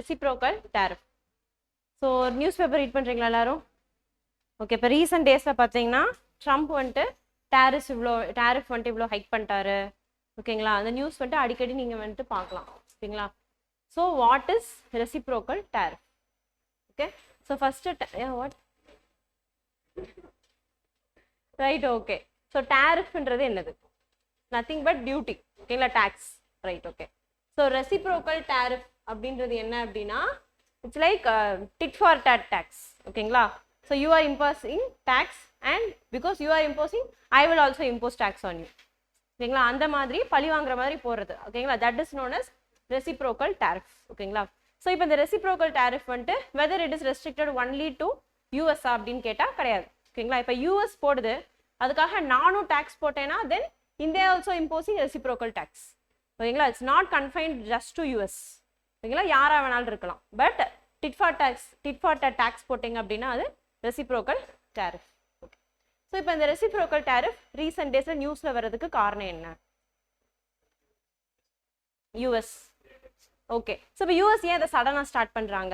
reciprocal tariff. So newspaper read பண்றீங்களா எல்லாரும்? Okay, இப்போ ரீசன்ட் டேஸில் பார்த்தீங்கன்னா ட்ரம்ப் வந்துட்டு டேரிஃப் வந்துட்டு இவ்வளோ ஹைக் பண்ணிட்டாரு. ஓகேங்களா, அந்த நியூஸ் வந்துட்டு அடிக்கடி நீங்கள் வந்துட்டு பார்க்கலாம். ஓகேங்களா, so what is reciprocal tariff? Okay, so first what right. Okay, so டேரிஃப்ன்றது என்னது? Nothing but duty. ஓகேங்களா, tax. Right. Okay, so reciprocal tariff அப்படின்றது என்ன அப்படின்னா, it's like tit for tat tax. ஓகேங்களா, so you are imposing tax and because you are imposing I will also impose tax on you. ஓகேங்களா, அந்த மாதிரி பழி வாங்குற மாதிரி போறது. ஓகேங்களா, that is known as reciprocal tariff. ஓகேங்களா, ஸோ இப்போ இந்த reciprocal tariff வந்துட்டு whether it is restricted only to US அப்படின்னு கேட்டால் கிடையாது. ஓகேங்களா, இப்போ US போடுது, அதுக்காக நானும் டேக்ஸ் போட்டேன்னா தென் India also imposing reciprocal tax. ஓகேங்களா, it's not confined just to US. ஓகேங்களா, யாரா வேணாலும் இருக்கலாம். பட் டிட் ஃபார் டேக்ஸ் போட்டிங்க அப்படின்னா அது reciprocal tariff. Okay. So இப்போ இந்த reciprocal tariff recent daysல நியூஸ்ல வரதுக்கு காரணம் என்ன? US. ஓகே, ஸோ இப்போ US ஏன் இதை சடனாக ஸ்டார்ட் பண்ணுறாங்க?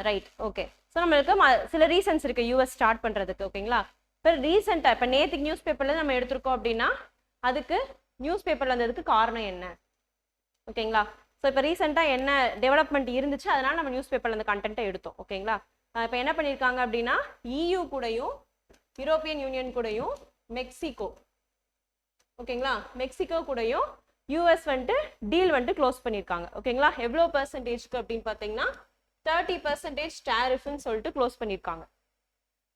ரைட். ஓகே, ஸோ நம்மளுக்கு சில ரீசன்ஸ் இருக்குது US ஸ்டார்ட் பண்ணுறதுக்கு. ஓகேங்களா, இப்போ ரீசெண்டாக இப்போ நேற்றுக்கு நியூஸ் பேப்பரில் நம்ம எடுத்திருக்கோம் அப்படின்னா அதுக்கு நியூஸ் பேப்பரில் வந்ததுக்கு காரணம் என்ன? ஓகேங்களா, ஸோ இப்போ ரீசெண்டாக என்ன டெவலப்மெண்ட் இருந்துச்சு, அதனால நம்ம நியூஸ் பேப்பரில் அந்த கண்டென்ட்டை எடுத்தோம். ஓகேங்களா, இப்போ என்ன பண்ணியிருக்காங்க அப்படின்னா EU கூடயும் யூரோப்பியன் யூனியன் கூடயும் மெக்சிகோ, ஓகேங்களா, மெக்சிகோ கூடயும் US வந்துட்டு டீல் வந்துட்டு க்ளோஸ் பண்ணியிருக்காங்க. ஓகேங்களா, எவ்வளோ பர்சன்டேஜ்க்கு அப்படின்னு பார்த்தீங்கன்னா 30% டேரிஃப்னு சொல்லிட்டு க்ளோஸ் பண்ணியிருக்காங்க.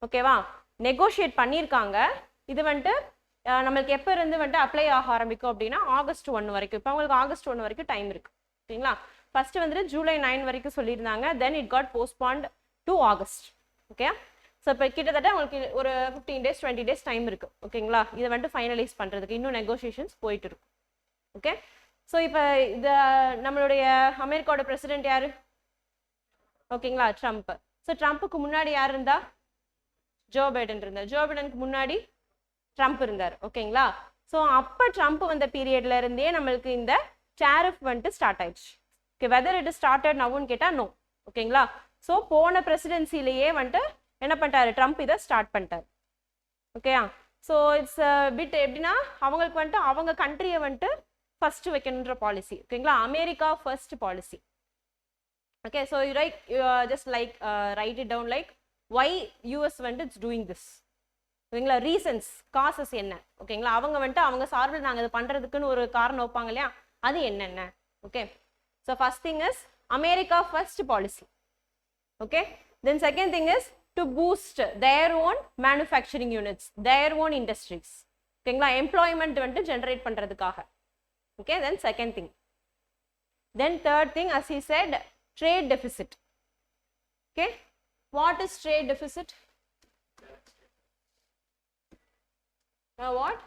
ஓகேவா, நெகோஷியேட் பண்ணியிருக்காங்க. இது வந்துட்டு நம்மளுக்கு எப்போ இருந்து வந்துட்டு அப்ளை ஆக ஆரம்பிக்கும் அப்படின்னா August 1 வரைக்கும். இப்போ அவங்களுக்கு August 1 வரைக்கும் டைம் இருக்கு. ஓகேங்களா, ஃபர்ஸ்ட் வந்துட்டு July 9 வரைக்கும் சொல்லியிருந்தாங்க. Then it got postponed to August. Okay, so இப்போ கிட்டத்தட்ட உங்களுக்கு ஒரு 15 days 20 days டைம் இருக்கு. ஓகேங்களா, இதை வந்துட்டு ஃபைனலைஸ் பண்ணுறதுக்கு இன்னும் நெகோசியேஷன்ஸ் போயிட்டு இருக்கும். ஓகே, ஸோ இப்போ இதை நம்மளுடைய அமெரிக்காவோட பிரசிடென்ட் யாரு? ஓகேங்களா, ட்ரம்ப். ஸோ ட்ரம்ப்புக்கு முன்னாடி யார் இருந்தா? ஜோ பைடன் இருந்தார். ஜோ பைடனுக்கு முன்னாடி ட்ரம்ப் இருந்தார். ஓகேங்களா, ஸோ அப்போ ட்ரம்ப் வந்த பீரியட்ல இருந்தே நம்மளுக்கு இந்த டேரிஃப் வந்துட்டு ஸ்டார்ட் ஆயிடுச்சு. ஓகே, வெதர் இட் ஸ்டார்டட் நவுன்னு கேட்டால் நோ. ஓகேங்களா, ஸோ போன பிரசிடென்சிலேயே வந்துட்டு என்ன பண்ணிட்டாரு ட்ரம்ப் இதை ஸ்டார்ட் பண்ணிட்டார். ஓகேயா, ஸோ இட்ஸ் பிட் எப்படின்னா அவங்களுக்கு வந்துட்டு அவங்க கண்ட்ரியை வந்துட்டு ஃபர்ஸ்ட் வைக்கணுன்ற பாலிசி. ஓகேங்களா, America first policy. Okay, so you write just like write it down like why US வந்துட்டு இட்ஸ் டூயிங் திஸ். ஓகேங்களா, ரீசன்ஸ் காசஸ் என்ன? ஓகேங்களா, அவங்க வந்துட்டு அவங்க சார்பில் நாங்கள் இது பண்ணுறதுக்குன்னு ஒரு காரணம் வைப்பாங்க இல்லையா, அது என்னென்ன? Okay, so first thing is America first policy. Okay, then second thing is to boost their own manufacturing units, their own industries. ஓகேங்களா, எம்ப்ளாய்மெண்ட் வந்துட்டு ஜென்ரேட் பண்ணுறதுக்காக. Okay, then second thing. Then third thing as he said trade deficit. Okay, what is trade deficit? What?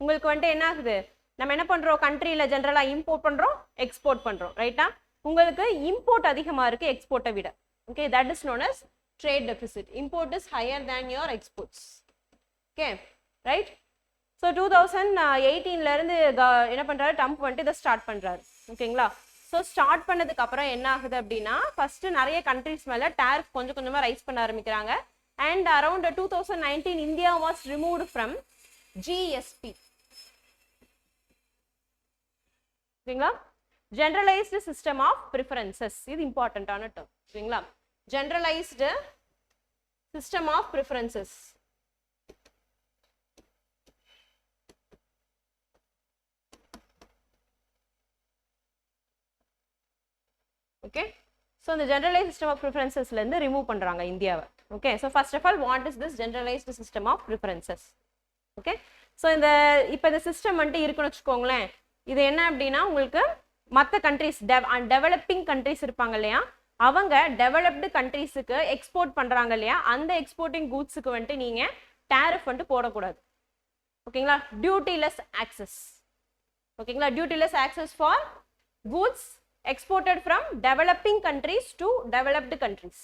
உங்களுக்கு வந்துட்டு என்ன ஆகுது, நம்ம என்ன பண்றோம் கண்ட்ரியில ஜென்ரலா இம்போர்ட் பண்றோம், எக்ஸ்போர்ட் பண்றோம். ரைட்டா, உங்களுக்கு இம்போர்ட் அதிகமா இருக்கு எக்ஸ்போர்ட்டை விட. Okay, that is known as trade deficit. Import is higher than your exports. Okay, right. So 2018ல இருந்து என்ன பண்றாரு ட்ரம்ப் வந்துட்டு இதை ஸ்டார்ட் பண்றாரு. ஓகேங்களா, ஸோ ஸ்டார்ட் பண்ணதுக்கு அப்புறம் என்ன ஆகுது அப்படின்னா ஃபர்ஸ்ட் நிறைய கண்ட்ரிஸ் மேல டேரிஃப் கொஞ்சம் கொஞ்சமா ரைஸ் பண்ண ஆரம்பிக்கிறாங்க. And around 2019 India was removed from GSP. ஓகேங்களா, ஜெனரலைஸ்டு சிஸ்டம் ஆஃப் ப்ரிஃபரன்சஸ். இது இம்பார்ட்டன்டான டேர்ம். ஓகேங்களா, generalised system of preferences. Okay, so இந்த ஜெனரலைஸ்ட் சிஸ்டம் ஆஃப் ப்ரிஃபரன்சஸ்லேருந்து ரிமூவ் பண்ணுறாங்க இந்தியாவை. Okay, so first of all what is this generalised system of preferences? Okay, so இப்போ இந்த சிஸ்டம் வந்துட்டு இருக்குன்னு வச்சுக்கோங்களேன். இது என்ன அப்படின்னா உங்களுக்கு மற்ற கண்ட்ரிஸ் டெவலப்பிங் கண்ட்ரிஸ் இருப்பாங்க இல்லையா, அவங்க டெவலப்டு கண்ட்ரிஸுக்கு எக்ஸ்போர்ட் பண்ணுறாங்க இல்லையா, அந்த எக்ஸ்போர்ட்டிங் கூட்ஸுக்கு வந்துட்டு நீங்கள் டேரிஃப் வந்துட்டு போடக்கூடாது. ஓகேங்களா, டியூட்டிலெஸ் ஆக்சஸ். ஓகேங்களா, dutyless access for goods exported from developing countries to developed countries.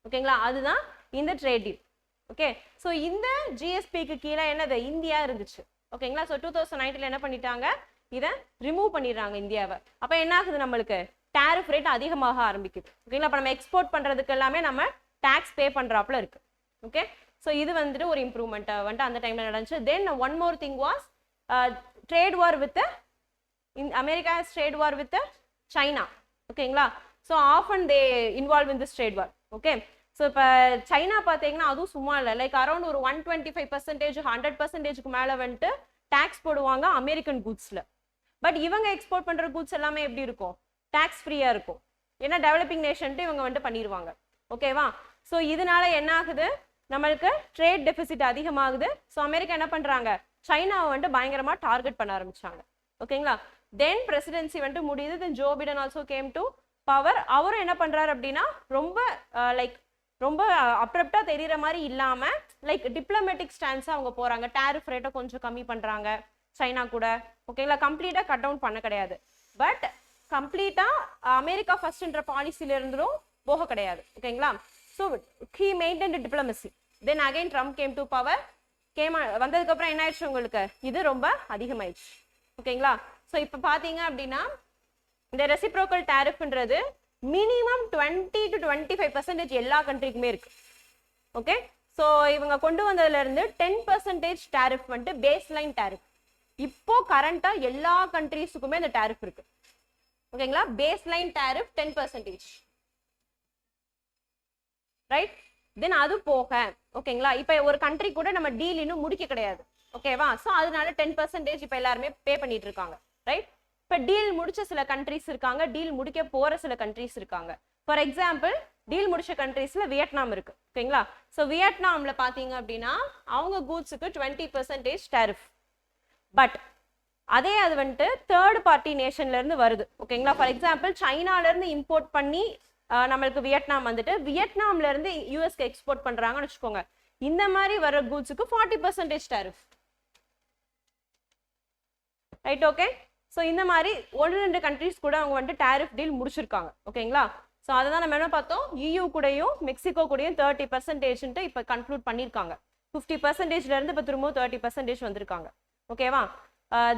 ஓகேங்களா, அதுதான் இந்த ட்ரேட் டீல். ஓகே, ஸோ இந்த ஜிஎஸ்பிக்கு கீழே என்னது இந்தியா இருந்துச்சு. ஓகேங்களா. ஸோ 2019 என்ன பண்ணிட்டாங்க, இதை ரிமூவ் பண்ணிடுறாங்க இந்தியாவை. அப்போ என்ன ஆகுது, நம்மளுக்கு டேரிஃப் ரேட் அதிகமாக ஆரம்பிக்குது. ஓகேங்களா. அப்போ நம்ம எக்ஸ்போர்ட் பண்ணுறதுக்கு எல்லாமே நம்ம டேக்ஸ் பே பண்ணுறாப்புல இருக்கு. ஓகே. ஸோ இது வந்துட்டு ஒரு இம்ப்ரூவ்மெண்ட் வந்துட்டு அந்த டைமில் நடந்துச்சு. Then one more thing was trade war with America has trade war with China. ஓகேங்களா. So often they involve in this trade war. Okay. So இப்போ சைனா பார்த்தீங்கன்னா அதுவும் சும்மா இல்லை, லைக் அரௌண்ட் ஒரு 125% 100% மேலே வந்துட்டு டேக்ஸ் போடுவாங்க அமெரிக்கன் கூட்ஸில். பட் இவங்க எக்ஸ்போர்ட் பண்ணுற கூட்ஸ் எல்லாமே எப்படி இருக்கும், டேக்ஸ் ஃப்ரீயாக இருக்கும். ஏன்னா டெவலப்பிங் நேஷன்ட்டு இவங்க வந்துட்டு பண்ணிடுவாங்க. ஓகேவா. ஸோ இதனால என்ன ஆகுது, நம்மளுக்கு ட்ரேட் டெபிசிட் அதிகமாகுது. ஸோ அமெரிக்கா என்ன பண்ணுறாங்க, சைனாவை வந்துட்டு பயங்கரமாக டார்கெட் பண்ண ஆரம்பிச்சாங்க. ஓகேங்களா. தென் பிரசிடென்சி வந்துட்டு முடியுது. Then Joe Biden also came to power. அவரும் என்ன பண்ணுறாரு அப்படின்னா ரொம்ப லைக் ரொம்ப அப்ரப்டா தெரியுற மாதிரி இல்லாம லைக் டிப்ளமேட்டிக் ஸ்டான்ஸா அவங்க போறாங்க. டேரிஃப் ரேட்டை கொஞ்சம் கம்மி பண்றாங்க சைனா கூட. ஓகேங்களா. கம்ப்ளீட்டா கட் டவுன் பண்ண கிடையாது, பட் கம்ப்ளீட்டா அமெரிக்கா ஃபர்ஸ்ட்ன்ற பாலிசில இருந்தும் போக கிடையாது. ஓகேங்களா. So he maintained diplomacy. Then again Trump game to power. வந்ததுக்கு அப்புறம் என்ன ஆயிடுச்சு, உங்களுக்கு இது ரொம்ப அதிகமாயிடுச்சு. ஓகேங்களா. ஸோ இப்போ பாத்தீங்க அப்படின்னா இந்த ரெசிப்ரோக்கல் டேரிஃப்ன்றது மினிமம் 20 to 25% எல்லா கண்ட்ரிக்குமே இருக்கு. ஓகே. ஸோ இவங்க கொண்டு வந்ததுல இருந்து 10% டேரிஃப் வந்துட்டு பேஸ் லைன் டேரிஃப். இப்போ கரண்டா எல்லா கண்ட்ரீஸுக்குமே இந்த டேரிஃப் இருக்கு. ஓகேங்களா. Baseline tariff 10%. Right. Then அது போக ஓகேங்களா, இப்போ ஒரு கண்ட்ரி கூட நம்ம டீல் இன்னும் முடிக்க கிடையாது. ஓகேவா. ஸோ அதனால 10% இப்போ எல்லாருமே பே பண்ணிட்டு இருக்காங்க. ரைட். இப்போ டீல் முடிச்ச சில கண்ட்ரிஸ் இருக்காங்க, டீல் முடிக்க போற சில கண்ட்ரிஸ் இருக்காங்க. ஃபார் எக்ஸாம்பிள் டீல் முடிச்ச கண்ட்ரீஸ்ல வியட்நாம் இருக்கு. ஓகேங்களா. ஸோ வியட்நாம்ல பாத்தீங்க அப்படின்னா அவங்க கூட்ஸுக்கு 20% டேரிஃப். பட் அதே அது வந்துட்டு தேர்ட் பார்ட்டி நேஷன்ல இருந்து வருது. ஓகேங்களா. ஃபார் எக்ஸாம்பிள் சைனால இருந்து இம்போர்ட் பண்ணி நம்மளுக்கு வியட்நாம் வந்துட்டு வியட்நாம்ல இருந்து யூஎஸ்க்கு எக்ஸ்போர்ட் பண்றாங்கன்னு வச்சுக்கோங்க. இந்த மாதிரி வர கூட்ஸுக்கு 40% டேரிஃப். ரைட். ஓகே. ஸோ இந்த மாதிரி 1-2 கண்ட்ரிஸ் கூட அவங்க வந்துட்டு டேரிஃப் டீல் முடிச்சிருக்காங்க. ஓகேங்களா. ஸோ அதை தான் நம்ம என்ன பார்த்தோம், EU கூடயும் மெக்சிகோ கூடயும் 30% இப்போ கன்க்ளூட் பண்ணியிருக்காங்க. 50%ல இருந்து இப்போ திரும்ப 30% வந்திருக்காங்க. ஓகேவா.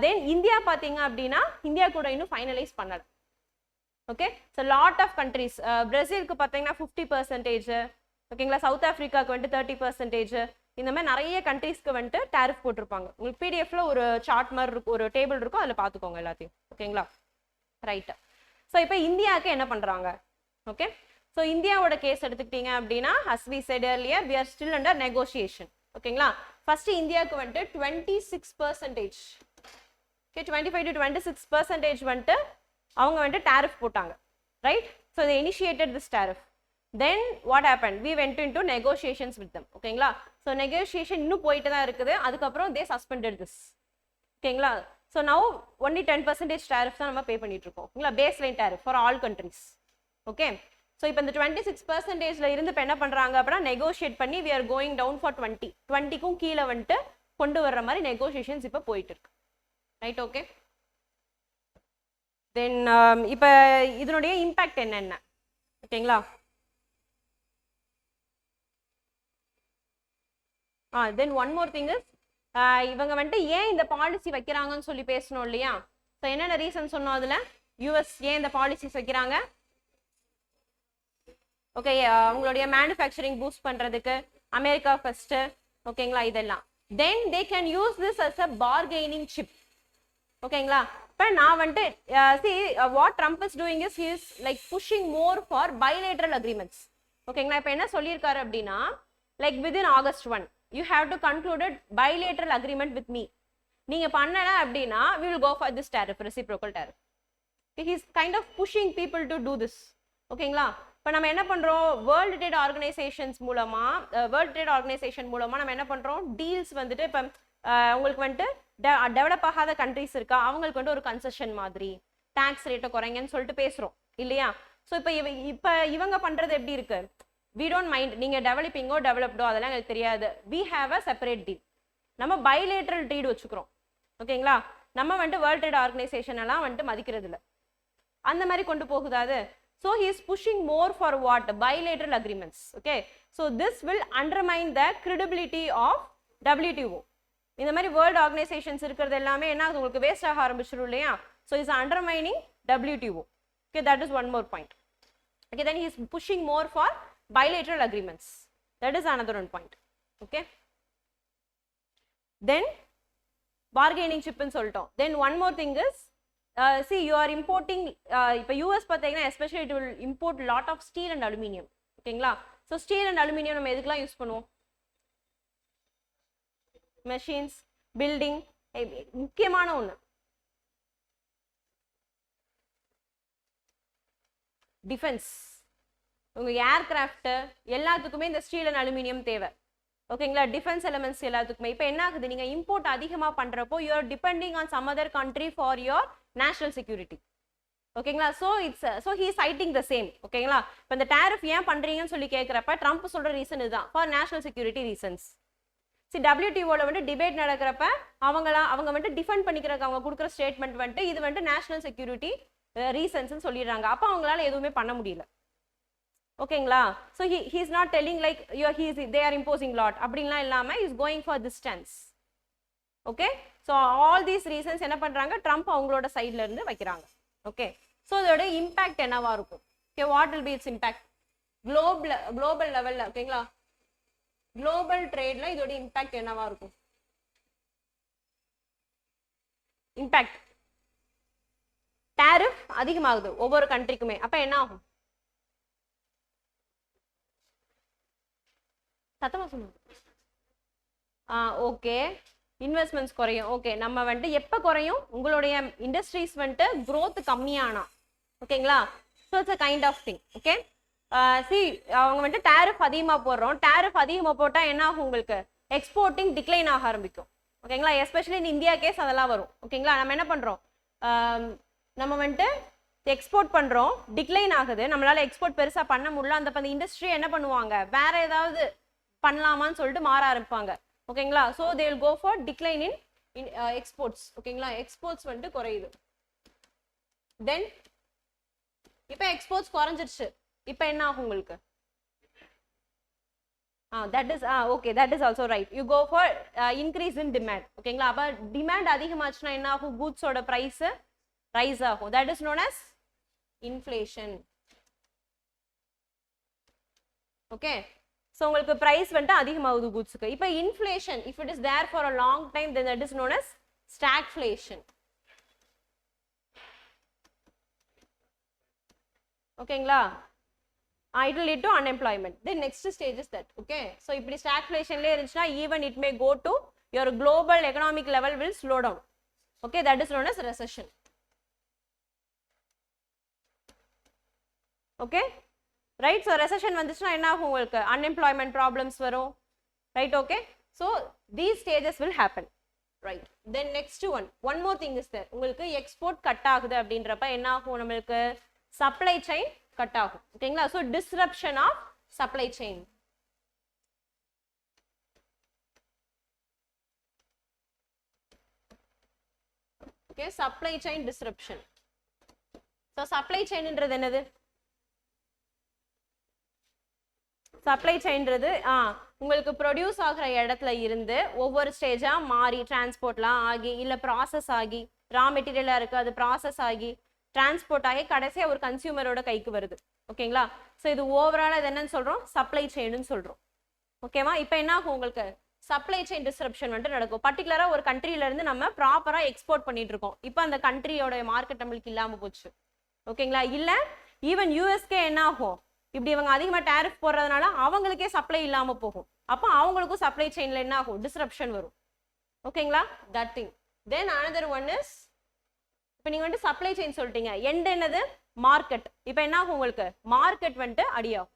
தென் இந்தியா பார்த்தீங்க அப்படின்னா இந்தியா கூட இன்னும் ஃபைனலைஸ் பண்ணல. Okay. So lot of countries, பிரேசிலுக்கு பார்த்தீங்கன்னா 50%. ஓகேங்களா. சவுத் ஆஃப்ரிக்காவுக்கு வந்துட்டு 30%. இந்த மாதிரி நிறைய கண்ட்ரீஸ்க்கு வந்துட்டு டேரிஃப் போட்டிருப்பாங்க. உங்களுக்கு பிடிஎஃப்ல ஒரு சார்ட் மாதிரி இருக்கும், ஒரு டேபிள் இருக்கும், அதில் பார்த்துக்கோங்க எல்லாத்தையும். ஓகேங்களா. ரைட். ஸோ இப்போ இந்தியாவுக்கு என்ன பண்றாங்க. ஓகே. ஸோ இந்தியாவோட கேஸ் எடுத்துக்கிட்டீங்க அப்படின்னா as we said earlier we are still under negotiation. ஓகேங்களா. ஃபர்ஸ்ட் இந்தியாவுக்கு வந்துட்டு 26%, ஓகே 25 to 26% வந்துட்டு அவங்க வந்துட்டு டேரிஃப் போட்டாங்க. Right. So they initiated this tariff. Then what happened, we went into negotiations with them. ஓகேங்களா. ஸோ நெகோசியேஷன் இன்னும் போயிட்டு தான் இருக்குது. அதுக்கப்புறம் they suspended this. ஓகேங்களா. ஸோ now only 10% tariff தான் நம்ம பே பண்ணிட்டு இருக்கோம். ஓகேங்களா. Baseline tariff for all countries. Okay. So இப்போ இந்த 26%ல இருந்து இப்போ என்ன பண்றாங்க அப்படின்னா நெகோஷியேட் பண்ணி we are going down for 20க்கும் கீழே வந்துட்டு கொண்டு வர்ற மாதிரி நெகோசியேஷன்ஸ் இப்போ போயிட்டு இருக்கு. ரைட். ஓகே. தென் இப்போ இதனுடைய இம்பாக்ட் என்னென்ன. ஓகேங்களா. தென் ஒன் மோர் திங் இஸ் இவங்க வந்துட்டு ஏன் இந்த பாலிசி வைக்கிறாங்கன்னு சொல்லி பேசணும் இல்லையா. ஸோ என்னென்ன ரீசன் சொன்னோம் அதில், யூஎஸ் ஏன் இந்த பாலிசிஸ் வைக்கிறாங்க. ஓகே. அவங்களுடைய மேனுஃபேக்சரிங் பூஸ்ட் பண்றதுக்கு அமெரிக்கா ஃபர்ஸ்ட். ஓகேங்களா. இதெல்லாம் then they can use this as a bargaining chip. ஓகேங்களா. இப்போ நான் வந்துட்டு see what Trump is doing is he is like pushing more for bilateral agreements. ஓகேங்களா. இப்போ என்ன சொல்லியிருக்காரு அப்படின்னா like within August 1 you have to conclude a bilateral agreement with me. நீங்க பண்ணல அப்படின்னா we will go for this tariff, reciprocal tariff. Okay, he is kind of pushing people to do this. ஓகேங்களா. இப்போ நம்ம என்ன பண்றோம், வேர்ல்டு ட்ரேட் ஆர்கனைசேஷன் மூலமா நம்ம என்ன பண்றோம், டீல்ஸ் வந்துட்டு இப்போ உங்களுக்கு வந்துட்டு டெவலப் ஆகாத கண்ட்ரிஸ் இருக்கா, அவங்களுக்கு வந்துட்டு ஒரு கன்செஷன் மாதிரி டாக்ஸ் ரேட்டை குறைங்கன்னு சொல்லிட்டு பேசுறோம் இல்லையா. ஸோ இப்போ இவங்க பண்றது எப்படி இருக்கு, we don't mind நீங்க டெவலப்பிங்கோ டெவலப்டோ அதெல்லாம் எங்களுக்கு தெரியாது, we have a separate deal. நம்ம பைலேட்ரல் ட்ரேட் வச்சுக்கிறோம். ஓகேங்களா. நம்ம வந்துட்டு வேர்ல்ட் ட்ரேட் ஆர்கனைசேஷன் எல்லாம் வந்துட்டு மதிக்கிறது இல்லை, அந்த மாதிரி கொண்டு போகுதாது. So he is pushing more for what, bilateral agreements. Okay, so this will undermine the credibility of WTO. இந்த மாதிரி வேர்ல்ட் ஆர்கனைசேஷன்ஸ் இருக்கிறது எல்லாமே என்ன ஆகுது உங்களுக்கு வேஸ்ட் ஆக ஆரம்பிச்சிடும் இல்லையா so is undermining WTO okay that is one more point okay then he is pushing more for bilateral agreements that is another one point okay then bargaining chip ன்னு சொல்லிட்டோம் then one more thing is see you are importing இப்போ US பார்த்தீங்கன்னா especially it will import lot of steel and aluminum ஓகேங்களா so steel and aluminum நம்ம எதுக்கெல்லாம் use பண்ணுவோம் machines building முக்கியமான ஒன்று டிஃபென்ஸ் உங்க ஏர்கிராஃப்ட் எல்லாத்துக்குமே இந்த ஸ்டீல் அண்ட் அலுமினியம் தேவை ஓகேங்களா டிஃபென்ஸ் எலிமெண்ட்ஸ் எல்லாத்துக்குமே இப்போ என்ன ஆகுது நீங்க இம்போர்ட் அதிகமா பண்றப்போ you are depending on some other country for your national security ஓகேங்களா so he citing the same ஓகேங்களா இப்போ இந்த டேரிஃப் ஏன் பண்றீங்கன்னு சொல்லி கேட்குறப்ப ட்ரம்ப் சொல்ற ரீசன் இதுதான் ஃபார் நேஷனல் செக்யூரிட்டி ரீசன்ஸ் சரி WTOல வந்து டிபேட் நடக்கிறப்ப அவங்க வந்து டிஃபெண்ட் பண்ணிக்கிறதுக்கு அவங்க கொடுக்குற ஸ்டேட்மெண்ட் வந்துட்டு இது வந்துட்டு நேஷனல் செக்யூரிட்டி ரீசன்ஸ் சொல்லிடுறாங்க அப்போ அவங்களால எதுவுமே பண்ண முடியல ஓகேங்களா so he is not telling like they are imposing lot அப்படின்லாம் இல்லாம is going for distance okay so all these reasons என்ன பண்றாங்க ட்ரம்ப் அவங்களோட சைட்ல இருந்து வைக்கிறாங்க ஓகே ஸோ இதோட இம்பாக்ட் என்னவா இருக்கும் okay what will be it's impact global லெவல்ல ஓகேங்களா குளோபல் ட்ரேட்ல இதோட இம்பாக்ட் என்னவா இருக்கும் இம்பாக்ட் டாரிஃப் அதிகமாகுது ஒவ்வொரு கண்ட்ரிக்குமே அப்ப என்ன ஆகும் சத்தமா சொல்லுங்க ஓகே இன்வெஸ்ட்மெண்ட்ஸ் குறையும் ஓகே நம்ம வந்துட்டு எப்போ குறையும் உங்களுடைய இண்டஸ்ட்ரீஸ் வந்துட்டு growth கம்மியானா ஓகேங்களா so it's a kind of thing okay அவங்க வந்துட்டு டேரிஃப் அதிகமாக போடுறோம் டேரிஃப் அதிகமாக போட்டால் என்ன ஆகும் உங்களுக்கு எக்ஸ்போர்ட்டிங் டிக்ளைன் ஆக ஆரம்பிக்கும் ஓகேங்களா எஸ்பெஷலி இந்த இந்தியா கேஸ் அதெல்லாம் வரும் ஓகேங்களா நம்ம என்ன பண்ணுறோம் நம்ம வந்துட்டு எக்ஸ்போர்ட் பண்ணுறோம் டிக்ளைன் ஆகுது நம்மளால எக்ஸ்போர்ட் பெருசாக பண்ண முடியல அந்த இண்டஸ்ட்ரி என்ன பண்ணுவாங்க வேற ஏதாவது பண்ணலாமான்னு சொல்லிட்டு மாற ஆரம்பிப்பாங்க ஓகேங்களா so they will go for decline in exports ஓகேங்களா எக்ஸ்போர்ட்ஸ் வந்துட்டு குறையுது தென் இப்போ எக்ஸ்போர்ட்ஸ் குறைஞ்சிருச்சு இப்போ என்ன ஆகும் உங்களுக்கு that is okay that is also right you go for increase in demand ஓகேங்களா அப்போ டிமாண்ட் அதிகமாச்சுன்னா என்ன ஆகும் கூட்ஸோட ப்ரைஸ் ரைஸ் ஆகும் that is known as inflation okay so உங்களுக்கு ப்ரைஸ் வந்துட்டு அதிகமாகுது கூட்ஸுக்கு இப்போ inflation if it is there for a long time then that is known as stagflation ஓகேங்களா it will lead to unemployment. The next stage is that okay so இப்படி stagflationலயே இருந்துச்சுனா even it may go to your global economic level will slow down okay that is known as recession okay right so recession வந்துச்சுனா என்ன ஆகும் உங்களுக்கு unemployment problems வரும் right okay so these stages will happen right then next one more thing is there உங்களுக்கு export cut ஆகுது அப்படின்றப்ப என்ன ஆகும் நமக்கு supply chain cut ஆகும் ஓகேங்களா so disruption of supply chain okay supply chain disruption so supply chain ன்றது என்னது supply chain ன்றது உங்களுக்கு ப்ரொடியூஸ் ஆகிற இடத்துல இருந்து ஒவ்வொரு ஸ்டேஜா மாறி டிரான்ஸ்போர்ட்லாம் ஆகி இல்ல ப்ராசஸ் ஆகி ரா மெட்டீரியலா இருக்கு அது ப்ராசஸ் ஆகி டிரான்ஸ்போர்ட் ஆகி கடைசியா ஒரு கன்சியூமரோட கைக்கு வருது ஓகேங்களா ஸோ இது ஓவரால் இது என்னன்னு சொல்றோம் சப்ளை செயின்னு சொல்றோம் ஓகேவா இப்போ என்ன ஆகும் உங்களுக்கு சப்ளை செயின் டிஸ்ரப்ஷன் வந்துட்டு நடக்கும் பர்டிகுலரா ஒரு கண்ட்ரில இருந்து நம்ம ப்ராப்பரா எக்ஸ்போர்ட் பண்ணிட்டு இருக்கோம் இப்போ அந்த கண்ட்ரியோட மார்க்கெட் நம்மளுக்கு இல்லாம போச்சு ஓகேங்களா இல்ல ஈவன் யூஎஸ்கே என்ன ஆகும் இப்படி இவங்க அதிகமா டேரிஃப் போடுறதுனால அவங்களுக்கே சப்ளை இல்லாம போகும் அப்போ அவங்களுக்கும் சப்ளை செயின்ல என்ன ஆகும் டிஸ்ரப்ஷன் வரும் ஓகேங்களா that thing then another one is இப்போ நீங்க வந்து சப்ளை செயின் சொல்லிட்டீங்க எண்ட் என்னது மார்க்கெட் இப்போ என்ன ஆகும் உங்களுக்கு மார்க்கெட் வந்துட்டு அடியாகும்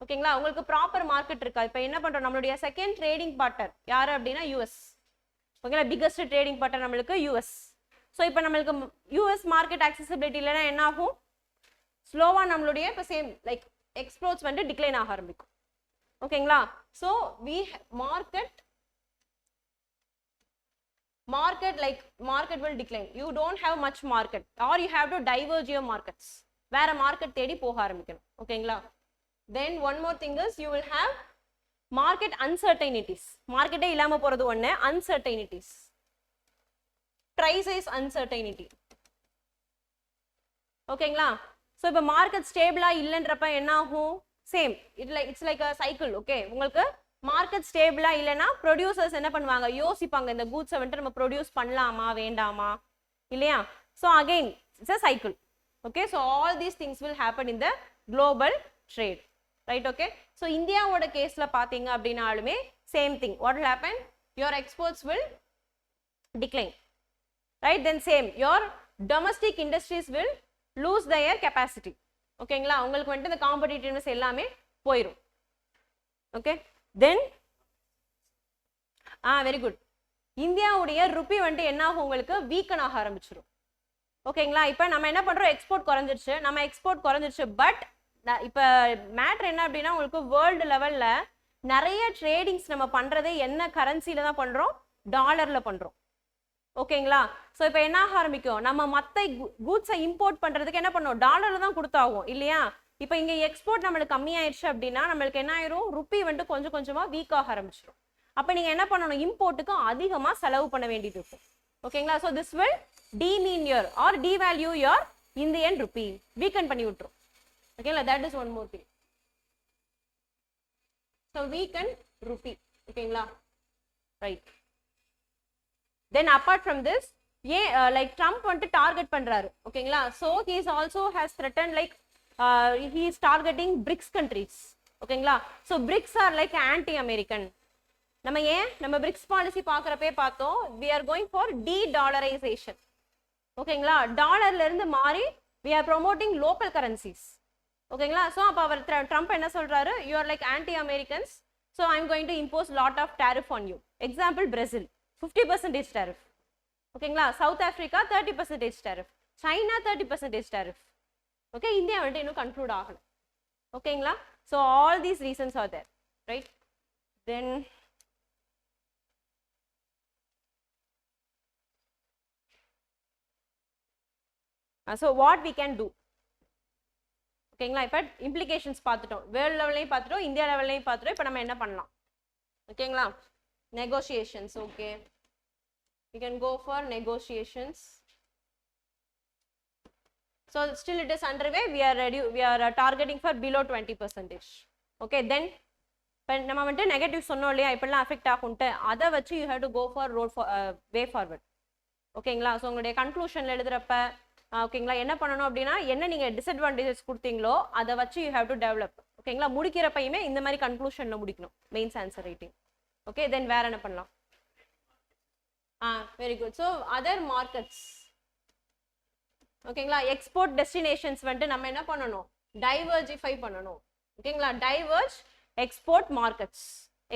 ஓகேங்களா உங்களுக்கு ப்ராப்பர் மார்க்கெட் இருக்கா இப்போ என்ன பண்றோம் நம்மளுடைய செகண்ட் ட்ரேடிங் பார்ட்னர் யாரு அப்படின்னா யூஎஸ் ஓகேங்களா பிகஸ்ட் ட்ரேடிங் பார்ட்னர் நம்மளுக்கு யூஎஸ் ஸோ இப்போ நம்மளுக்கு யூஎஸ் மார்க்கெட் ஆக்சசிபிலிட்டி இல்லைன்னா என்ன ஆகும் ஸ்லோவா நம்மளுடைய இப்போ சேம் லைக் எக்ஸ்போர்ட்ஸ் வந்துட்டு டிக்ளைன் ஆக ஆரம்பிக்கும் ஓகேங்களா so we market will decline you don't have much market or you have to diverge your markets வேற மார்க்கெட் தேடி போக ஆரம்பிக்கணும் ஓகேங்களா then one more thing is you will have market uncertainties, மார்க்கெட்டே இல்லாம போறது ஒண்ணு, அன்சர்டைனிட்டிஸ், ட்ரை சைஸ் அன்சர்டைனிட்டி. ஓகேங்களா? ஸோ இப்போ மார்க்கெட் ஸ்டேபிளா இல்லைன்றப்ப என்ன ஆகும்? Same, it's like a cycle. Okay, உங்களுக்கு மார்க்கெட் ஸ்டேபிளா இல்லைன்னா ப்ரொடியூசர்ஸ் என்ன பண்ணுவாங்க? யோசிப்பாங்க, இந்த கூட்ஸை வந்துட்டு நம்ம ப்ரொடியூஸ் பண்ணலாமா வேண்டாமா இல்லையா? So again it's a cycle. Okay, so all these things will happen in the global trade, right? Okay, so இந்தியாவோட கேஸ்ல பாத்தீங்க அப்படின்னாலுமே same thing. What will happen? Your exports will decline, right? Then same, your domestic industries will lose their capacity. ஓகேங்களா? உங்களுக்கு வந்துட்டு இந்த competitiveness எல்லாமே போயிடும். ஓகே, தென் வெரி குட். இந்தியாவுடைய ருப்பி வந்துட்டு என்ன ஆகும்? உங்களுக்கு வீக்கன் ஆக ஆரம்பிச்சிடும். ஓகேங்களா? இப்போ நம்ம என்ன பண்றோம்? எக்ஸ்போர்ட் குறைஞ்சிருச்சு, பட் இப்போ மேட்ரு என்ன அப்படின்னா, உங்களுக்கு வேர்ல்டு லெவல்ல நிறைய ட்ரேடிங்ஸ் நம்ம பண்றதே என்ன கரன்சில தான் பண்றோம்? டாலர்ல பண்றோம். ஓகேங்களா? ஸோ இப்போ என்ன ஆக ஆரம்பிக்கும்? நம்ம மற்ற கூட்ஸை இம்போர்ட் பண்றதுக்கு என்ன பண்ணுவோம்? டாலர்ல தான் கொடுத்தாகும் இல்லையா? இப்போ இங்க எக்ஸ்போர்ட் நம்மளுக்கு கம்மியாயிடுச்சு அப்படின்னா நம்மளுக்கு என்ன ஆயிரும்? ருப்பி வந்துட்டு கொஞ்சம் கொஞ்சமா வீக் ஆக ஆரம்பிச்சிடும். அப்போ நீங்க என்ன பண்ணணும்? இம்போர்ட்டுக்கு அதிகமா செலவு பண்ண வேண்டியது இருக்கும். ஓகேங்களா? So this will demean your or devalue your Indian rupee, weaken பண்ணி விட்டுரும். ஓகேங்களா? that is one more thing. So weaken rupee. ஓகேங்களா? Right. Then apart from this, like Trump வந்துட்டு டார்கெட் பண்றாரு. ஓகேங்களா? so he is also has threatened like he is targeting BRICS countries. ஓகேங்களா? so BRICS are like anti-American. நம்ம BRICS policy பார்க்கறப்பே பார்த்தோம், we are going for de-dollarization. ஓகேங்களா? டாலர்ல இருந்து மாறி we are promoting local currencies. ஓகேங்களா? so அப்ப அவர் ட்ரம்ப் என்ன சொல்றாரு? you are like anti-Americans, so I am going to impose lot of tariff on you. example, Brazil 50% tariff. ஓகேங்களா? South Africa 30% tariff, China 30% tariff. Okay, India வந்துட்டு இன்னும் conclude ஆகல. ஓகேங்களா? So all these reasons are there, right? Then so what we can do? ஓகேங்களா? இப்போ implications பார்த்துட்டோம், world லெவல்லையும் பார்த்துட்டோம், இந்தியா லெவல்லையும் பார்த்துட்டோம். இப்போ நம்ம என்ன பண்ணலாம்? ஓகேங்களா? negotiations. okay, we can go for negotiations. So still it is underway. We are targeting for below 20%. okay, then நம்ம வந்து நெகட்டிவ் சொன்னோம் இல்லையா, இப்பெல்லாம் அஃபெக்ட் ஆகும்ட்டு, அதை வச்சு you have to go for way forward. ஓகேங்களா? ஸோ உங்களுடைய கன்க்ளூஷன்ல எழுதுறப்ப ஓகேங்களா என்ன பண்ணணும் அப்படின்னா, என்ன நீங்க டிஸ்அட்வான்டேஜஸ் கொடுத்தீங்களோ அதை வச்சு யூ ஹேவ் டு டெவலப். ஓகேங்களா? முடிக்கிறப்பயுமே இந்த மாதிரி கன்க்ளூஷன்ல முடிக்கணும், மெயின்ஸ் ஆன்சர் ரைட்டிங். ஓகே, தென் வேற என்ன பண்ணலாம்? Very good. So other markets. ஓகேங்களா? எக்ஸ்போர்ட் டெஸ்டினேஷன்ஸ் வந்துட்டு நம்ம என்ன பண்ணணும்? டைவர்ஜிஃபை பண்ணணும். ஓகேங்களா? Diverge export markets,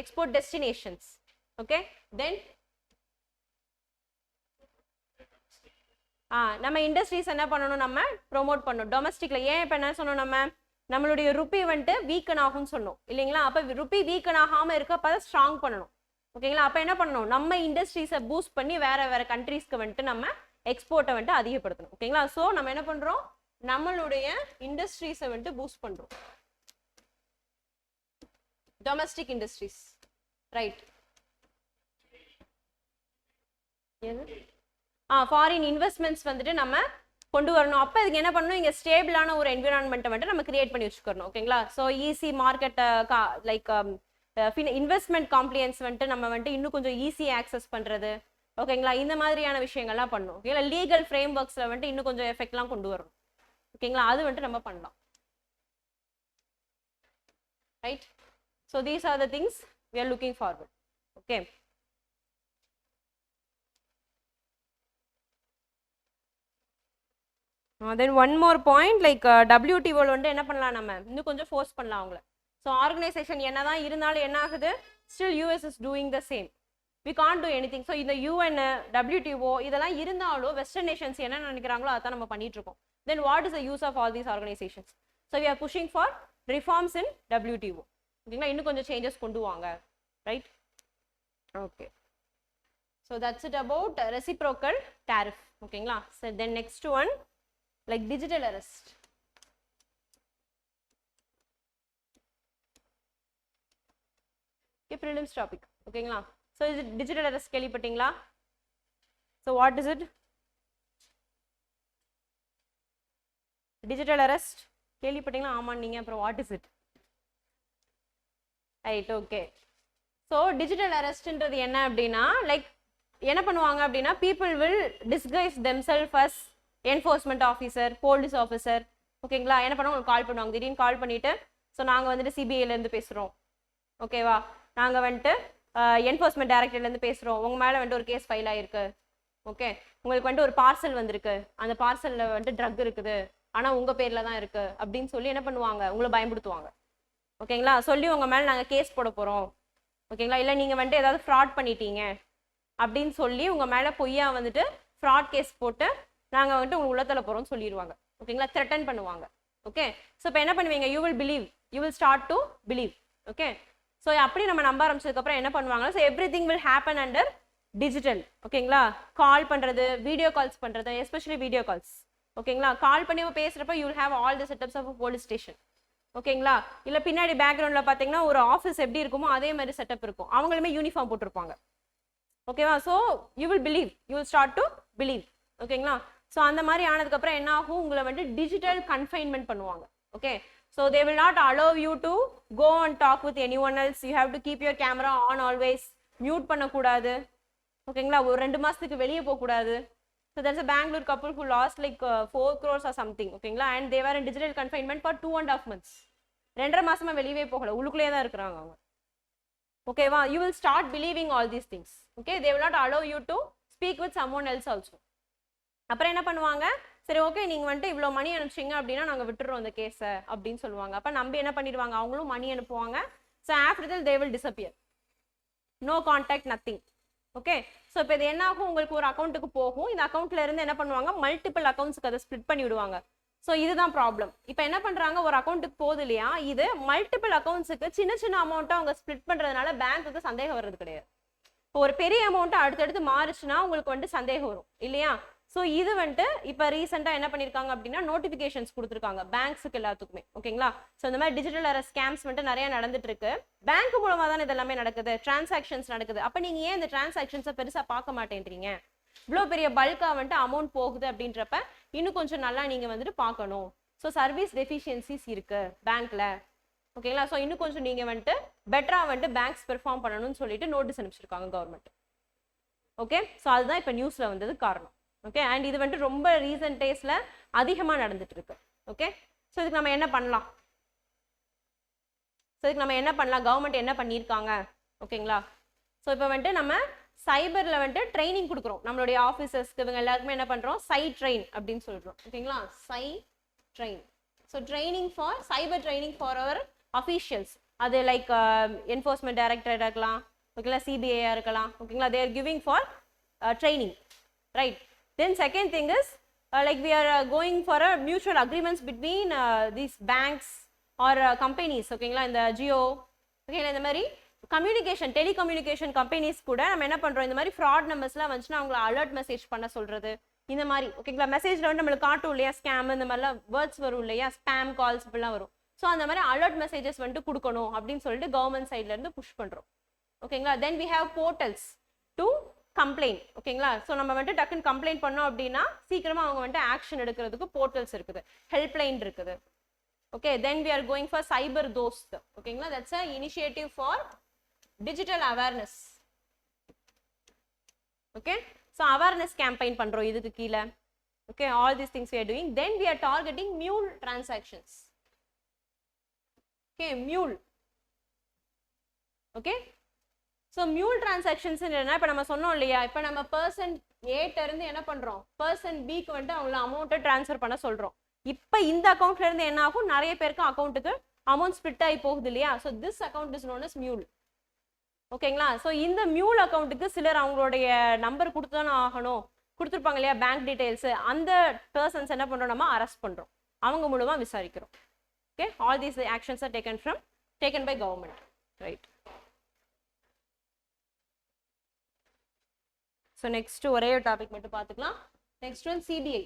export destinations. okay, then நம்ம இண்டஸ்ட்ரீஸ் என்ன பண்ணணும்? நம்ம ப்ரோமோட் பண்ணணும் டொமஸ்டிக்ல. ஏன் இப்போ என்ன சொன்னோம்? நம்மளுடைய ருப்பி வந்துட்டு வீக்கன் ஆகும்னு சொன்னோம் இல்லைங்களா? அப்போ ருப்பி வீக்கன் ஆகாம இருக்க அப்போ ஸ்ட்ராங் பண்ணணும். ஓகேங்களா? அப்போ என்ன பண்ணணும்? நம்ம இண்டஸ்ட்ரீஸை பூஸ்ட் பண்ணி வேற கண்ட்ரீஸ்க்கு வந்துட்டு நம்ம எக்ஸ்போர்ட்டை வந்துட்டு அதிகப்படுத்தணும். ஓகேங்களா? ஸோ நம்ம என்ன பண்றோம்? நம்மளுடைய இண்டஸ்ட்ரீஸை வந்துட்டு பூஸ்ட் பண்றோம், domestic industries, right? Foreign investments வந்துட்டு நம்ம கொண்டு வரணும். அப்போ இதுக்கு என்ன பண்ணணும்? இங்கே ஸ்டேபிளான ஒரு என்விரான்மெண்ட்டை வந்துட்டு நம்ம கிரியேட் பண்ணி வச்சுக்கணும். ஓகேங்களா? So easy market like investment compliance வந்துட்டு நம்ம வந்துட்டு இன்னும் கொஞ்சம் ஈஸி ஆக்சஸ் பண்ணுறது. ஓகேங்களா? இந்த மாதிரியான விஷயங்கள்லாம் பண்ணணும். ஓகேங்களா? லீகல் ஃப்ரேம் ஒர்க்ஸில் வந்துட்டு இன்னும் கொஞ்சம் எஃபெக்ட்லாம் கொண்டு வரணும். ஓகேங்களா? அது வந்துட்டு நம்ம பண்ணலாம், right? So these are the things we are looking forward. Okay. Then one more point, like WTO வந்து என்ன பண்ணலாம்? நம்ம இன்னும் கொஞ்சம் ஃபோர்ஸ் பண்ணலாம் அவங்கள. ஸோ ஆர்கனைசேஷன் என்னதான் இருந்தாலும் என்ன ஆகுது? Still US is doing the same. We can't do anything. So இந்த UN, WTO இதெல்லாம் இருந்தாலும் வெஸ்டர்ன் நேஷன்ஸ் என்ன நினைக்கிறாங்களோ அதான் நம்ம பண்ணிட்டு இருக்கோம். Then what is the use of all these organizations? So we are pushing for reforms in WTO. ஓகேங்களா? இன்னும் கொஞ்சம் சேஞ்சஸ் கொண்டு வாங்க, right? Okay, so that's it about reciprocal tariff. ஓகேங்களா? So then next one like digital arrest. Okay, prelims topic. ஓகேங்களா? So இது digital arrest கேள்விப்பட்டீங்களா? So what is it? Digital arrest கேள்விப்பட்டீங்களா? ஆமா நீங்க அப்புறம் what is it? Right, okay. So digital arrest ன்றது என்ன அப்படின்னா லைக் என்ன பண்ணுவாங்க அப்படின்னா people will disguise themselves as enforcement officer, police officer. ஓகேங்களா? என்ன பண்ணுவாங்க, உங்களுக்கு கால் பண்ணுவாங்க, திடீர்னு கால் பண்ணிட்டு ஸோ நாங்கள் வந்துட்டு சிபிஐல இருந்து பேசுகிறோம், ஓகேவா, நாங்கள் வந்துட்டு என்ஃபோர்ஸ்மெண்ட் டைரக்டர்லேருந்து பேசுகிறோம், உங்கள் மேலே வந்துட்டு ஒரு கேஸ் ஃபைல் ஆகிருக்கு, ஓகே, உங்களுக்கு வந்துட்டு ஒரு பார்சல் வந்திருக்கு, அந்த பார்சலில் வந்துட்டு ட்ரக் இருக்குது ஆனால் உங்கள் பேரில் தான் இருக்குது அப்படின்னு சொல்லி என்ன பண்ணுவாங்க, உங்களை பயன்படுத்துவாங்க. ஓகேங்களா? சொல்லி உங்கள் மேலே நாங்கள் கேஸ் போட போகிறோம், ஓகேங்களா, இல்லை நீங்கள் வந்துட்டு ஏதாவது ஃப்ராட் பண்ணிட்டீங்க அப்படின்னு சொல்லி உங்கள் மேலே பொய்யா வந்துட்டு ஃப்ராட் கேஸ் போட்டு நாங்கள் வந்துட்டு உங்கள் உள்ளத்தில் போகிறோம்னு சொல்லிடுவாங்க. ஓகேங்களா? த்ரெட்டன் பண்ணுவாங்க. ஓகே, ஸோ இப்போ என்ன பண்ணுவீங்க, you will believe, you will start to believe. Okay, so அப்படி நம்ம நம்ப ஆரம்பிச்சதுக்கப்புறம் என்ன பண்ணுவாங்க, so everything will happen under digital. ஓகேங்களா? கால் பண்ணுறது, வீடியோ கால்ஸ் பண்ணுறது, எஸ்பெஷலி வீடியோ கால்ஸ். ஓகேங்களா? கால் பண்ணி பேசுகிறப்ப you will have all the setups of police station. ஓகேங்களா? இல்லை பின்னாடி பேக்ரவுண்டில் பார்த்தீங்கன்னா ஒரு ஆஃபீஸ் எப்படி இருக்குமோ அதே மாதிரி செட்டப் இருக்கும், அவங்களுமே யூனிஃபார்ம் போட்டிருப்பாங்க. ஓகேவா? So you will believe, you will start to believe. ஓகேங்களா? ஸோ அந்த மாதிரி ஆனதுக்கப்புறம் என்ன ஆகும், உங்களை வந்து டிஜிட்டல் கன்ஃபைன்மெண்ட் பண்ணுவாங்க. Okay, so they will not allow you to go and talk with anyone else, you have to keep your camera on always, mute பண்ணக்கூடாது. ஓகேங்களா? ஒரு 2 மாதத்துக்கு வெளியே போகக்கூடாது. So there's a Bangalore couple who lost like 4 crores or something. ஓகேங்களா? and they were in digital confinement for 2.5 months. 2.5 மாசமா வெளியவே போகல, உள்ளுக்குள்ளே தான் இருக்கிறாங்க அவங்க. ஓகேவா? you will start believing all these things. okay, they will not allow you to speak with someone else also. அப்புறம் என்ன பண்ணுவாங்க, சரி ஓகே நீங்கள் வந்துட்டு இவ்வளோ மணி அனுப்பிச்சிங்க அப்படின்னா நாங்கள் விட்டுறோம் அந்த கேஸை அப்படின்னு சொல்லுவாங்க. அப்போ நம்பி என்ன பண்ணிடுவாங்க, அவங்களும் மணி அனுப்புவாங்க. So after that they will disappear, no contact, nothing. Okay, so இப்போ இது என்ன ஆகும், உங்களுக்கு ஒரு அக்கௌண்ட்டுக்கு போகும், இந்த அக்கௌண்ட்ல இருந்து என்ன பண்ணுவாங்க, மல்டிபிள் அக்கௌண்ட்ஸ்க்கு அதை ஸ்ப்ளிட் பண்ணி விடுவாங்க. ஸோ இதுதான் ப்ராப்ளம். இப்போ என்ன பண்ணுறாங்க, ஒரு அக்கௌண்ட்டுக்கு போகுது இல்லையா, இது மல்டிபிள் அக்கௌண்ட்ஸுக்கு சின்ன சின்ன அமௌண்ட்டை அவங்க ஸ்ப்ளிட் பண்ணுறதுனால பேங்க்குக்கு சந்தேகம் வர்றது கிடையாது. இப்போ ஒரு பெரிய அமௌண்ட்டு அடுத்தடுத்து மாறுச்சுன்னா உங்களுக்கு வந்துட்டு சந்தேகம் வரும் இல்லையா. ஸோ இது வந்துட்டு இப்போ ரீசெண்டாக என்ன பண்ணியிருக்காங்க அப்படின்னா நோட்டிஃபிகேஷன்ஸ் கொடுத்துருக்காங்க பேங்க்ஸுக்கு எல்லாத்துக்குமே. ஓகேங்களா? ஸோ இந்த மாதிரி டிஜிட்டல் அரெஸ்ட் ஸ்கேம்ஸ் வந்துட்டு நிறைய நடந்துட்டு இருக்கு. பேங்க் மூலமாக தான் இதெல்லாமே நடக்குது, டிரான்சாக்ஷன்ஸ் நடக்குது. அப்போ நீங்கள் ஏன் இந்த டிரான்சாக்ஷன்ஸை பெருசாக பார்க்க மாட்டேன்றீங்க, இவ்வளோ பெரிய பல்காக வந்துட்டு அமௌண்ட் போகுது அப்படின்றப்ப இன்னும் கொஞ்சம் நல்லா நீங்கள் வந்துட்டு பார்க்கணும். ஸோ சர்வீஸ் டெஃபிஷியன்சிஸ் இருக்கு பேங்க்ல. ஓகேங்களா? ஸோ இன்னும் கொஞ்சம் நீங்கள் வந்துட்டு பெட்டராக வந்துட்டு பேங்க்ஸ் பெர்ஃபார்ம் பண்ணணும்னு சொல்லிட்டு நோட்டீஸ் அனுப்பிச்சிருக்காங்க கவர்மெண்ட். ஓகே, ஸோ அதுதான் இப்போ நியூஸில் வந்தது காரணம். ஓகே, அண்ட் இது வந்துட்டு ரொம்ப ரீசன்ட் டேஸில் அதிகமாக நடந்துட்டு இருக்கு. ஓகே, ஸோ இதுக்கு நம்ம என்ன பண்ணலாம், கவர்மெண்ட் என்ன பண்ணியிருக்காங்க. ஓகேங்களா? ஸோ இப்போ வந்துட்டு நம்ம சைபரில் வந்துட்டு ட்ரைனிங் கொடுக்குறோம் நம்மளுடைய ஆஃபீஸர்ஸ்க்கு, இவங்க எல்லாருக்குமே என்ன பண்ணுறோம், ட்ரெயின் அப்படின்னு சொல்கிறோம். ஓகேங்களா? Train. So training for cyber training for our officials, அது லைக் என்ஃபோர்ஸ்மெண்ட் டைரக்டராக இருக்கலாம், ஓகேங்களா, சிபிஐயாக இருக்கலாம். ஓகேங்களா? They are giving for training, right. Then second thing is like we are going for a mutual agreements between these banks or companies. ஓகேங்களா? இந்த ஜியோ, ஓகேங்களா, இந்த மாதிரி கம்யூனிகேஷன் டெலிகம்யூனிகேஷன் கம்பெனிஸ் கூட நம்ம என்ன பண்ணுறோம், இந்த மாதிரி ஃப்ராட் நம்பர்ஸ்லாம் வந்துச்சுன்னா அவங்களை அலர்ட் மெசேஜ் பண்ண சொல்கிறது இந்த மாதிரி. ஓகேங்களா? மெசேஜில் வந்து நம்மளுக்கு காட்டும் இல்லையா, ஸ்கேம் இந்த மாதிரிலாம் வேர்ட்ஸ் வரும் இல்லையா, ஸ்பேம் கால்ஸ் இப்படிலாம் வரும். ஸோ அந்த மாதிரி அலர்ட் மெசேஜஸ் வந்துட்டு கொடுக்கணும் அப்படின்னு சொல்லிட்டு கவர்மெண்ட் சைட்லேருந்து புஷ் பண்ணுறோம். ஓகேங்களா? Then we have portals to complaint. ஓகேங்களா? ஸோ நம்ம வந்துட்டு டக்குன்னு கம்ப்ளைண்ட் பண்ணோம் அப்படின்னா சீக்கிரமா அவங்க வந்துட்டு ஆக்ஷன் எடுக்கிறதுக்கு போர்ட்டல்ஸ் இருக்குது, ஹெல்ப்லைன் இருக்குது. Okay, then we are going for cyber Dost. ஓகேங்களா? That's a initiative for digital awareness. Okay, so awareness campaign பண்றோம் இதுக்கு கீழே. Okay, all these things we are doing. Then we are targeting mule transactions. Okay, mule. Okay, so mule transactions என்னன்னா, இப்போ நம்ம சொன்னோம் இல்லையா, இப்போ நம்ம பர்சன் ஏட்ட இருந்து என்ன பண்றோம், பர்சன் பிக்கு வந்துட்டு அவங்கள அமௌண்ட்டை டிரான்ஸ்ஃபர் பண்ண சொல்றோம். இப்போ இந்த அக்கௌண்ட்ல இருந்து என்ன ஆகும், நிறைய பேருக்கு அக்கௌண்ட்டுக்கு அமௌண்ட் ஸ்பிளிட் ஆகி போகுது இல்லையா. So this account is known as mule. ஓகேங்களா? ஸோ இந்த மியூல் அக்கௌண்ட்டுக்கு சிலர் அவங்களுடைய நம்பர் கொடுத்து தானே ஆகணும், கொடுத்துருப்பாங்க இல்லையா பேங்க் டீடைல்ஸ், அந்த பர்சன்ஸ் என்ன பண்றோம், நம்ம அரெஸ்ட் பண்றோம், அவங்க மூலமா விசாரிக்கிறோம். Okay, all these actions are taken by government, right. So next ஒரே ஒரு டாபிக் மட்டும் பார்த்துக்கலாம். Next one CBI.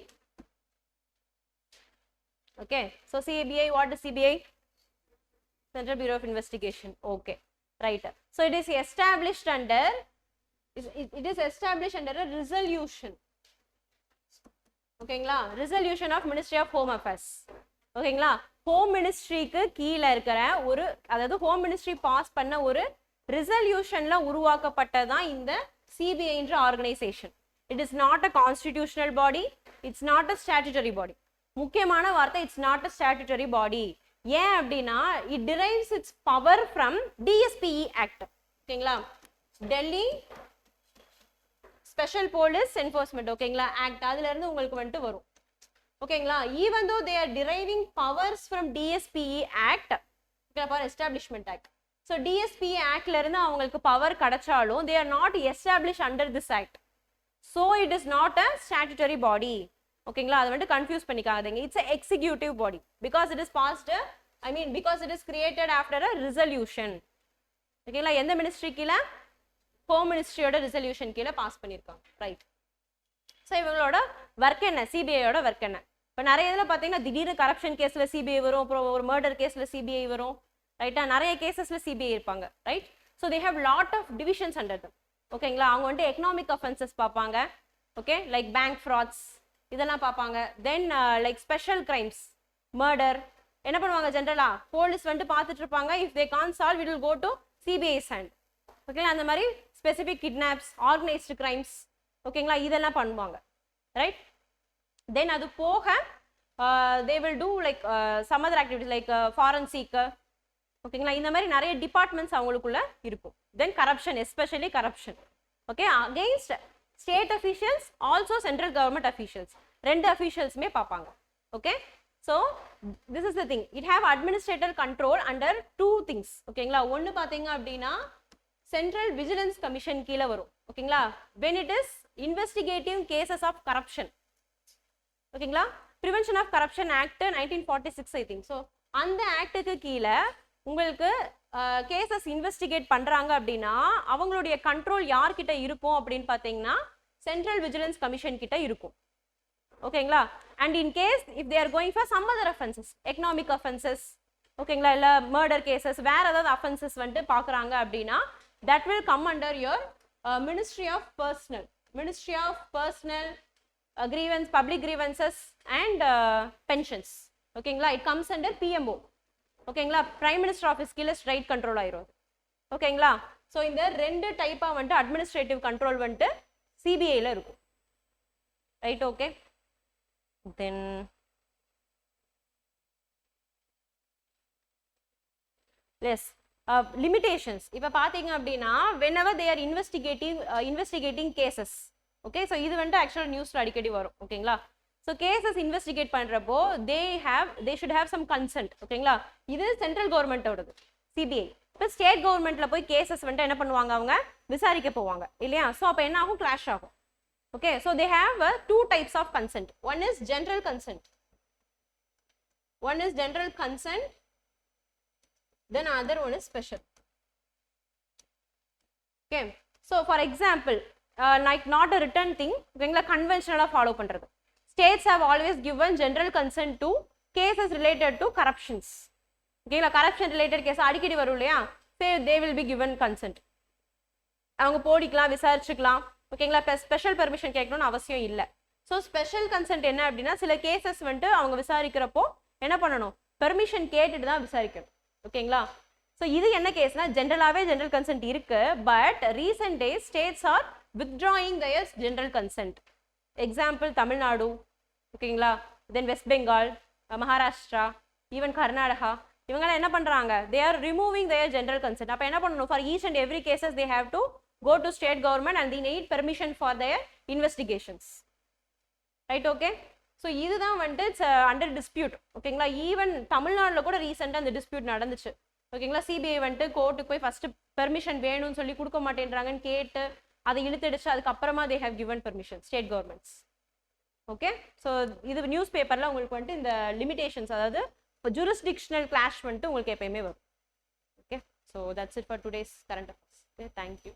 Okay, so CBI, what is CBI? Central Bureau of Investigation. Okay, right? So it is established under it is established under a resolution. ஓகேங்களா, resolution of Ministry of Home Affairs. ஓகேங்களா, home மினிஸ்ட்ரிக்கு கீழே இருக்கிற ஒரு, அதாவது home ministry pass பண்ண ஒரு ரெசல்யூஷன்ல உருவாக்கப்பட்டதான் இந்த CBI என்ற organisation. It is not a constitutional body, it's not a statutory body. முக்கியமான வார்த்தை, it's not a statutory body. ஏன் அப்படின்னா it drives its power from DSPE act. ஓகேங்களா, டெல்லி ஸ்பெஷல் போலீஸ் என்ஃபோர்ஸ்மெண்ட், ஓகேங்களா, ஆக்ட், அதுல இருந்து உங்களுக்கு வந்துட்டு வரும். ஓகேங்களா, even though they are deriving powers from DSPE Act, for Establishment Act. So DSPE Act ல இருந்து அவங்களுக்கு பவர் கிடைச்சாலும் they are not established under this act. So it is not a statutory body. ஓகேங்களா, அதை வந்து கன்ஃபியூஸ் பண்ணிக்காதீங்க. It's a executive body because it is passed, because it is created after a resolution. ஓகேங்களா, எந்த ministry கீழே? Home மினிஸ்ட்ரியோட resolution கீழே pass பண்ணியிருக்காங்க, right? So இவங்களோட ஒர்க் என்ன, சிபிஐயோட ஒர்க் என்ன? இப்போ நிறைய இதில் பார்த்தீங்கன்னா திடீர்னு கரப்ஷன் கேஸில் சிபிஐ வரும், அப்புறம் ஒரு மர்டர் கேஸில் சிபிஐ வரும், ரைட்டா? நிறைய கேசஸில் சிபிஐ இருப்பாங்க, right? So they have lot of divisions under them. ஓகேங்களா, அவங்க வந்துட்டு எக்கனாமிக் அஃபென்சஸ் பார்ப்பாங்க, ஓகே, லைக் பேங்க் ஃப்ராட்ஸ் இதெல்லாம் பார்ப்பாங்க. Then like special crimes, murder என்ன பண்ணுவாங்க ஜென்ரலாக போலீஸ் வந்துட்டு பார்த்துட்டு இருப்பாங்க. If they can solve it will go to CBI's hand. ஓகேங்களா, அந்த மாதிரி ஸ்பெசிஃபிக் கிட்னாப்ஸ், ஆர்கனைஸ்டு கிரைம்ஸ், ஓகேங்களா, இதெல்லாம் பண்ணுவாங்க, ரைட்? தென் அது போக they will do like some other activities like forensic, ஓகேங்களா, இந்த மாதிரி நிறைய டிபார்ட்மெண்ட்ஸ் அவங்களுக்குள்ள இருக்கும். Then corruption, especially corruption, okay, against state officials, also central government officials, ரெண்டு அஃபீஷியல்ஸுமே பார்ப்பாங்க. Okay, so this is the thing, it have administrator control under two things. ஓகேங்களா, ஒன்று பார்த்தீங்க அப்படின்னா சென்ட்ரல் விஜிலன்ஸ் கமிஷன் கீழே வரும். ஓகேங்களா, when it is investigating cases of corruption. ஓகேங்களா, Prevention of Corruption Act 1946 I think. So அந்த ஆக்டுக்கு கீழே உங்களுக்கு கேசஸ் இன்வெஸ்டிகேட் பண்றாங்க அப்படின்னா அவங்களுடைய கண்ட்ரோல் யார்கிட்ட இருக்கும் அப்படின்னு பார்த்தீங்கன்னா சென்ட்ரல் விஜிலன்ஸ் கமிஷன் கிட்ட இருக்கும். ஓகேங்களா, and in case if they are going for some other offences, economic offences, ஓகேங்களா, இல்லை மர்டர் கேசஸ், வேற ஏதாவது அஃபென்சஸ் வந்துட்டு பார்க்குறாங்க அப்படின்னா that will come under your Ministry of Personnel, grievance, public grievances and pensions. ஓகேங்களா, it comes under PMO. ஓகேங்களா, prime minister office கீழே ஸ்ட்ரைட் கண்ட்ரோல் ஆயிரும். ஓகேங்களா, ஸோ இந்த ரெண்டு டைப்பாக வந்துட்டு அட்மினிஸ்ட்ரேட்டிவ் கண்ட்ரோல் வந்துட்டு சிபிஐல இருக்கும், ரைட்? ஓகே, தென் எஸ் limitations. இப்போ பார்த்தீங்க அப்படின்னா whenever they are investigating cases, okay, so இது வந்துட்டு ஆக்சுவலாக நியூஸ்ல அடிக்கடி வரும். ஓகேங்களா, ஸோ கேசஸ் இன்வெஸ்டிகேட் பண்றப்போ they should have some consent. ஓகேங்களா, இது சென்ட்ரல் கவர்மெண்ட்டோடது சிபிஐ. இப்போ ஸ்டேட் கவர்மெண்ட்ல போய் கேசஸ் வந்துட்டு என்ன பண்ணுவாங்க, அவங்க விசாரிக்க போவாங்க இல்லையா? ஸோ அப்போ என்ன ஆகும், கிளாஷ் ஆகும். Okay, so they have two types of consent. One is general consent, then other one is special. Okay, so for example like not a written thing, ஓகேங்களா, கன்வென்ஷனலா ஃபாலோ பண்றது. States have always given general consent to cases related to corruptions. ஓகேங்களா, corruption related case அடிக்கடி வரும் இல்லையா? they will be given consent. அவங்க போடிக்கலாம், விசாரிச்சுக்கலாம். ஓகேங்களா, special permission கேட்கணும்னு அவசியம் இல்லை. ஸோ ஸ்பெஷல் கன்சென்ட் என்ன அப்படின்னா சில கேசஸ் வந்துட்டு அவங்க விசாரிக்கிறப்போ என்ன பண்ணணும், பெர்மிஷன் கேட்டுட்டு தான் விசாரிக்கணும். ஓகேங்களா, ஸோ இது என்ன கேஸ்னா ஜென்ரலாகவே ஜென்ரல் கன்சென்ட் இருக்கு, but recent days states R withdrawing their general consent. Example Tamil Nadu, ஓகேங்களா, தென் வெஸ்ட் பெங்கால், மகாராஷ்டிரா, ஈவன் கர்நாடகா, இவங்கெல்லாம் என்ன பண்றாங்க, they are removing their general consent. அப்போ என்ன பண்ணணும், for each and every cases they have to go to state government and they need permission for their investigations, right? Okay, so இதுதான் வந்துட்டு it's under dispute. ஓகேங்களா, even தமிழ்நாட்டில் கூட ரீசெண்டாக அந்த டிஸ்பியூட் நடந்துச்சு. ஓகேங்களா, சிபிஐ வந்துட்டு கோர்ட்டுக்கு போய் ஃபர்ஸ்ட் பெர்மிஷன் வேணும்னு சொல்லி கொடுக்க மாட்டேன்றாங்கன்னு கேட்டு அதை இழுத்தடிச்சு அதுக்கப்புறமா they have given permission state governments. Okay, so இது நியூஸ் பேப்பரில் உங்களுக்கு வந்துட்டு இந்த லிமிடேஷன்ஸ், அதாவது ஜூரிஸ்டிக்ஷனல் கிளாஷ் வந்துட்டு உங்களுக்கு எப்பயுமே வரும். Okay, so that's it for today's current affairs. Okay, thank you.